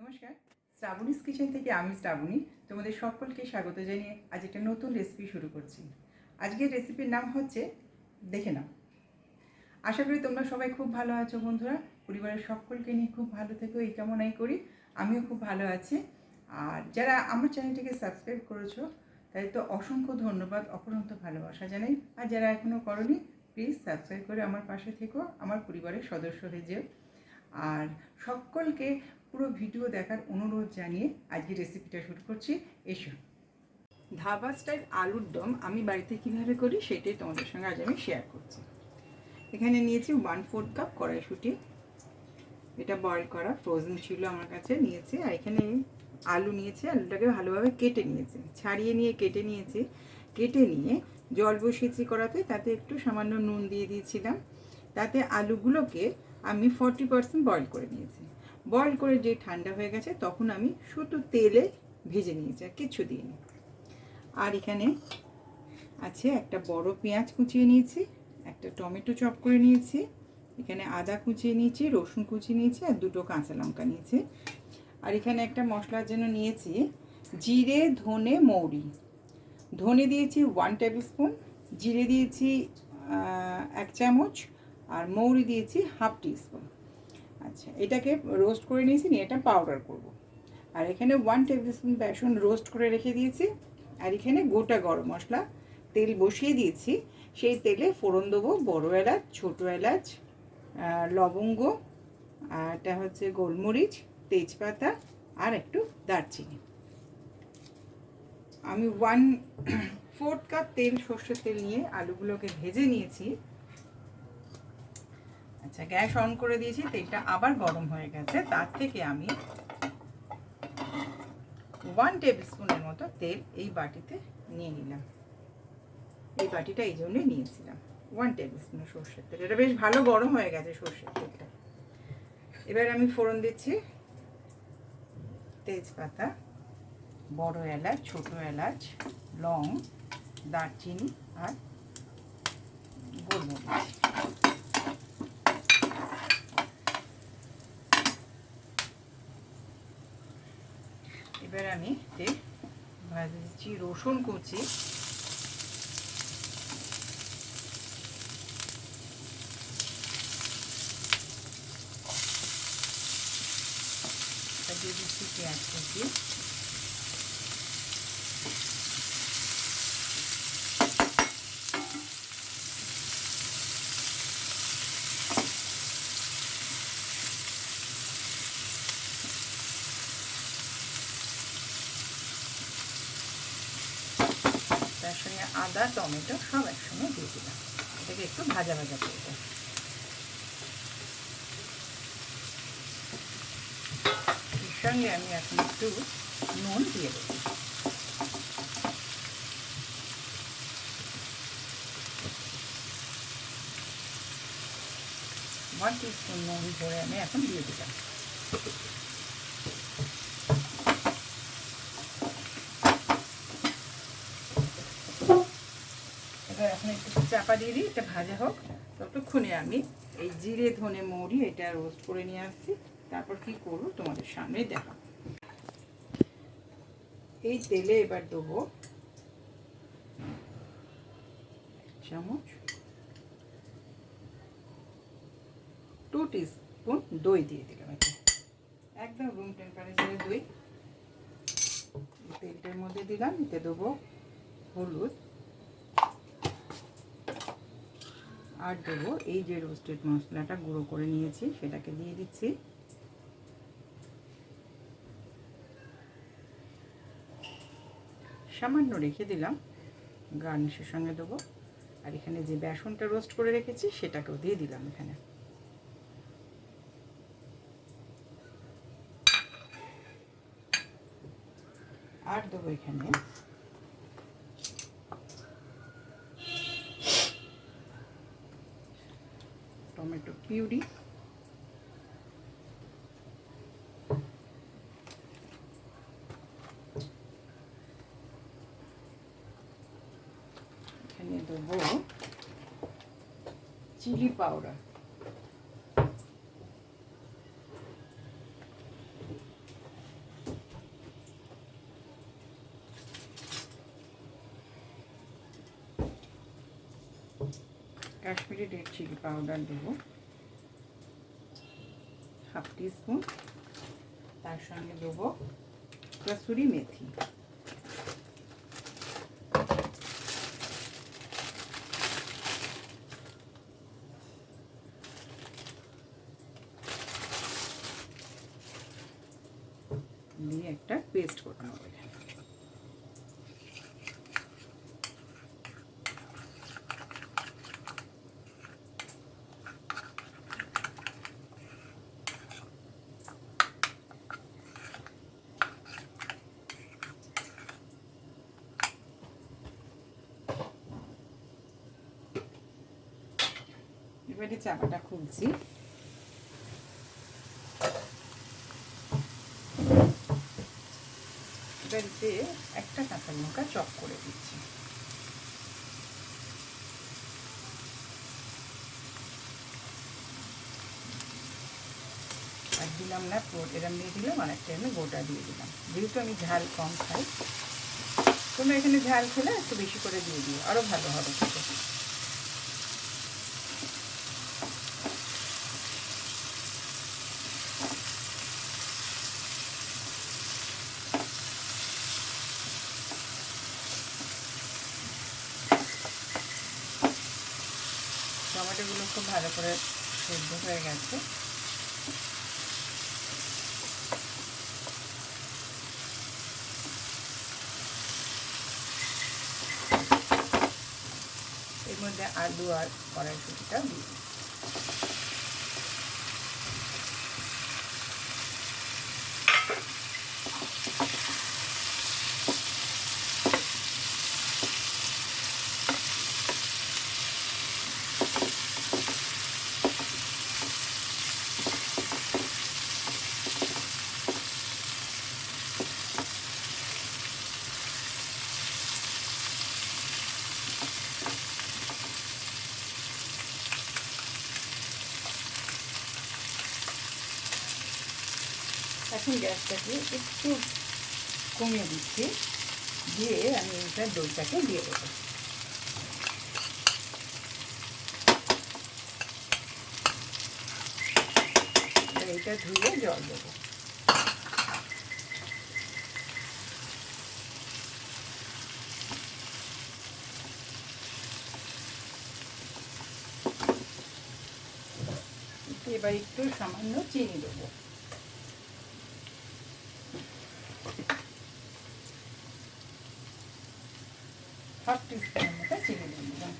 নমস্কার, শ্রাবণীস কিচেন থেকে আমি শ্রাবণী তোমাদের সকলকে স্বাগত জানিয়ে আজ একটা নতুন রেসিপি শুরু করছি। আজকের রেসিপির নাম হচ্ছে দেখে নাও। আশা করি তোমরা সবাই খুব ভালো আছো বন্ধুরা, পরিবারের সকলকে নিয়ে খুব ভালো থেকো এই কামনাই করি। আমিও খুব ভালো আছি। আর যারা আমার চ্যানেলটিকে সাবস্ক্রাইব করেছো তাই তো অসংখ্য ধন্যবাদ, অপরন্ত ভালোবাসা জানাই। আর যারা এখনও করোনি প্লিজ সাবস্ক্রাইব করে আমার পাশে থেকো, আমার পরিবারের সদস্য হয়ে যেও। আর সকলকে পুরো ভিডিও দেখার অনুরোধ জানিয়ে আজকে রেসিপিটা শুরু করছি। এসো। ধাবা স্টাইল আলুর দম আমি বাড়িতে কীভাবে করি সেটাই তোমাদের সঙ্গে আজ আমি শেয়ার করছি। এখানে নিয়েছি 1/4 কাপ কড়াইশুঁটি, এটা বয়েল করা ফ্রোজেন ছিল আমার কাছে, নিয়েছি। আর এখানে আলু নিয়েছি, আলুটাকে ভালোভাবে কেটে নিয়েছি, ছাড়িয়ে নিয়ে কেটে নিয়েছি। কেটে নিয়ে জল বসিয়েছি কড়াতে, তাতে একটু সামান্য নুন দিয়ে দিয়েছিলাম। তাতে আলুগুলোকে আমি 40% বয়েল করে নিয়েছি। বয়েল করে যে ঠান্ডা হয়ে গেছে তখন আমি শুধু তেলে ভেজে নিয়েছি, আর কিছু দিইনি। আর এখানে আছে একটা বড় পেঁয়াজ কুচিয়ে নিয়েছি, একটা টমেটো চপ করে নিয়েছি, এখানে আদা কুচিয়ে নিয়েছি, রসুন কুচিয়ে নিয়েছি, আর দুটো কাঁচা লঙ্কা নিয়েছি। আর এখানে একটা মশলার জন্য নিয়েছি জিরে, ধনে, মৌরি। ধনে দিয়েছি 1 টেবিল স্পুন, জিরে দিয়েছি 1 চামচ, আর মৌরি দিয়েছি 1/2 টিস্পুন। আচ্ছা, এটাকে রোস্ট করে নিয়েছি, নিয়ে এটা পাউডার করব। আর এখানে 1 টেবিল স্পুন বেসন রোস্ট করে রেখে দিয়েছি। আর এখানে গোটা গরম মশলা তেল বসিয়ে দিয়েছি, সেই তেলে ফোড়ন দেবো বড় এলাচ, ছোটো এলাচ, লবঙ্গ, আর এটা হচ্ছে গোলমরিচ, তেজপাতা, আর একটু দারচিনি। আমি 1/4 কাপ তেল, সর্ষের তেল নিয়ে আলুগুলোকে ভেজে নিয়েছি। আচ্ছা, গ্যাস অন করে দিয়েছি, তেলটা আবার গরম হয়ে গেছে। তার থেকে আমি 1 টেবিল স্পুনের মতো তেল এই বাটিতে নিয়ে নিলাম। এই বাটিটা এই জন্যই নিয়েছিলাম, 1 টেবিল স্পুন সর্ষের তেল। এটা বেশ ভালো গরম হয়ে গেছে সর্ষের তেলটা। এবার আমি ফোড়ন দিচ্ছি তেজপাতা, বড় এলাচ, ছোটো এলাচ, লং, দারচিনি, আর গোলমরিচ। এবার আমি ভাজে দিচ্ছি রসুন কুচি, দিয়ে দিচ্ছি পেঁয়াজ কুচি, তার সঙ্গে আদা, টমেটো সব একসঙ্গে দিয়ে দিলাম। এটাকে একটু ভাজা ভাজা করব। এর সঙ্গে আমি এখন একটু নুন দিয়ে দেবো। 1 টিস্পুন নুন ধরে আমি এখন দিয়ে দিলাম। এবার এখন একটু চাপা দিয়ে দিই, এটা ভাজা হোক। ততক্ষণে আমি এই জিরে, ধনে, মৌরি এটা রোস্ট করে নিয়ে আসছি। তারপর কি করবো তোমাদের সামনে দেখা। এই তেলে এবার দেবো 1 চামচ, 2 টিস্পুন দই দিয়ে দিলাম। এটা একদম রুম টেম্পারেচারের দই তেলটার মধ্যে দিলাম। এতে দেবো হলুদ, আর দেবো এই যে রোস্টেড মশলাটা গুঁড়ো করে নিয়েছি সেটাকে দিয়ে দিচ্ছি। সামান্য রেখে দিলাম, গার্নিশের সঙ্গে দেবো। আর এখানে যে বেসনটা রোস্ট করে রেখেছি সেটাকেও দিয়ে দিলাম এখানে। আর দেবো এখানে টমেটো পিউরি, এখানে দেবো chilli powder, Kashmiri red chilli powder দেবো হাফ টিস্পুন। তার সঙ্গে দেবো কসুরি মেথি, দিয়ে একটা পেস্ট করতে হবে। এবারে চাপাটা খুলছি। এবারে একটা কাঁচা লঙ্কা চপ করে দিচ্ছি। আর দিলাম না, এরম দিয়ে দিলাম, আর একটা আমি গোটা দিয়ে দিলাম। যেহেতু আমি ঝাল কম খাই, তোমরা এখানে ঝাল খেলে একটু বেশি করে দিয়ে দিও, আরও ভালো হবে খেতে। টমেটোগুলো খুব ভালো করে সেদ্ধ হয়ে গেছে। এর মধ্যে আলু আর কড়াইশুঁটিটা দিয়ে দিই। এখন গ্যাসটাকে একটু কমিয়ে দিচ্ছি, দিয়ে আমি এটা দইটাকে দিয়ে দেবো। এটা ধুয়ে জল দেবো। এবার একটু সামান্য চিনি দেবো। হাফ টিস্পুনের মতো চিনি দিয়ে দিলাম।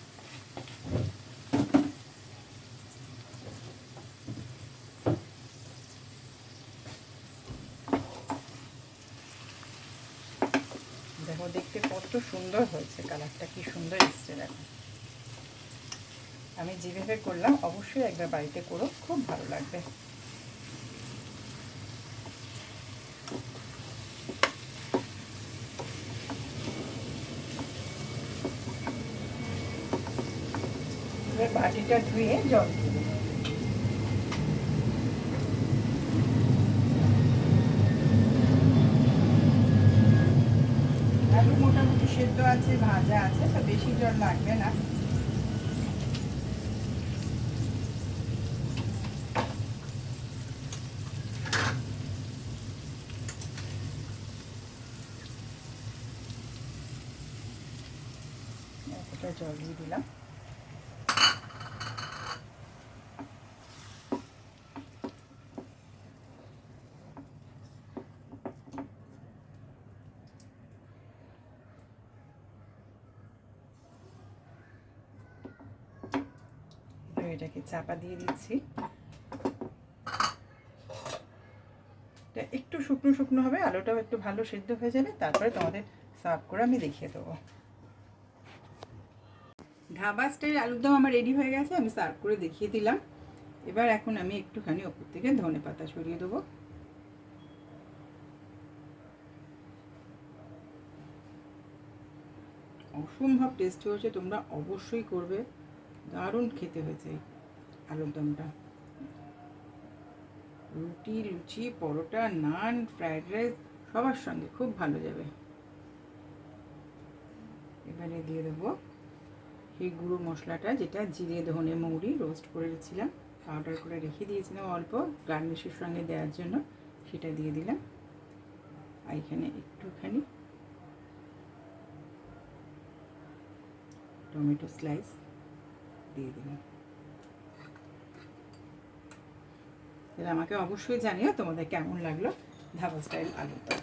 দেখো দেখতে কত সুন্দর হয়েছে, কালারটা কি সুন্দর এসছে দেখো। আমি যেভাবে করলাম অবশ্যই একবার বাড়িতে করো, খুব ভালো লাগবে। এবার বাটিটা ধুয়ে জল দিয়ে দেবো। আলু মোটামুটি সেদ্ধ আছে, ভাজা আছে, তো বেশি জল লাগবে না। এতটা জল দিয়ে দিলাম। এটাকে চাপা দিয়ে দিচ্ছি। এটা একটু শুকনো শুকনো হবে, আলুটাও একটু ভালো সেদ্ধ হয়ে যাবে, তারপরে তোমাদের সার্ভ করে আমি দেখিয়ে দেবো। ধাবা স্টাইল আলুর দম আমার রেডি হয়ে গেছে, আমি সার্ভ করে দেখিয়ে দিলাম। এবার এখন আমি একটুখানি ওপর থেকে ধনে পাতা ছড়িয়ে দেবো। অসম্ভব টেস্টি হয়েছে, তোমরা অবশ্যই করবে, দারুণ খেতে হয়েছে আলুর দমটা। রুটি, লুচি, পরোটা, নান, ফ্রাইড রাইস সবার সঙ্গে খুব ভালো যাবে। এবারে দিয়ে দেবো এই গুঁড়ো মশলাটা, যেটা জিরে ধনে মৌরি রোস্ট করেছিলাম, পাউডার করে রেখে দিয়েছিলাম অল্প গার্নিশের সঙ্গে দেওয়ার জন্য, সেটা দিয়ে দিলাম। আর এখানে একটুখানি টমেটো স্লাইস দিয়ে দিলাম। তাহলে আমাকে অবশ্যই জানিও তোমাদের কেমন লাগলো ধাবা স্টাইল আলুর দম।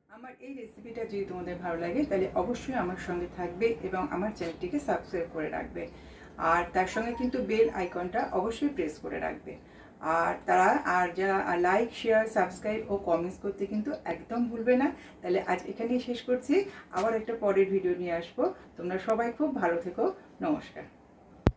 আমার এই রেসিপিটা যদি তোমাদের ভালো লাগে তাহলে অবশ্যই আমার সঙ্গে থাকবে এবং আমার চ্যানেলটিকে সাবস্ক্রাইব করে রাখবে। আর তার সঙ্গে কিন্তু বেল আইকনটা অবশ্যই প্রেস করে রাখবে। আর যারা লাইক শেয়ার সাবস্ক্রাইব ও কমেন্টস করতে কিন্তু একদম ভুলবে না। তাহলে আজ এখানেই শেষ করছি, আবার একটা পরের ভিডিও নিয়ে আসবো। তোমরা সবাই খুব ভালো থেকো। নমস্কার।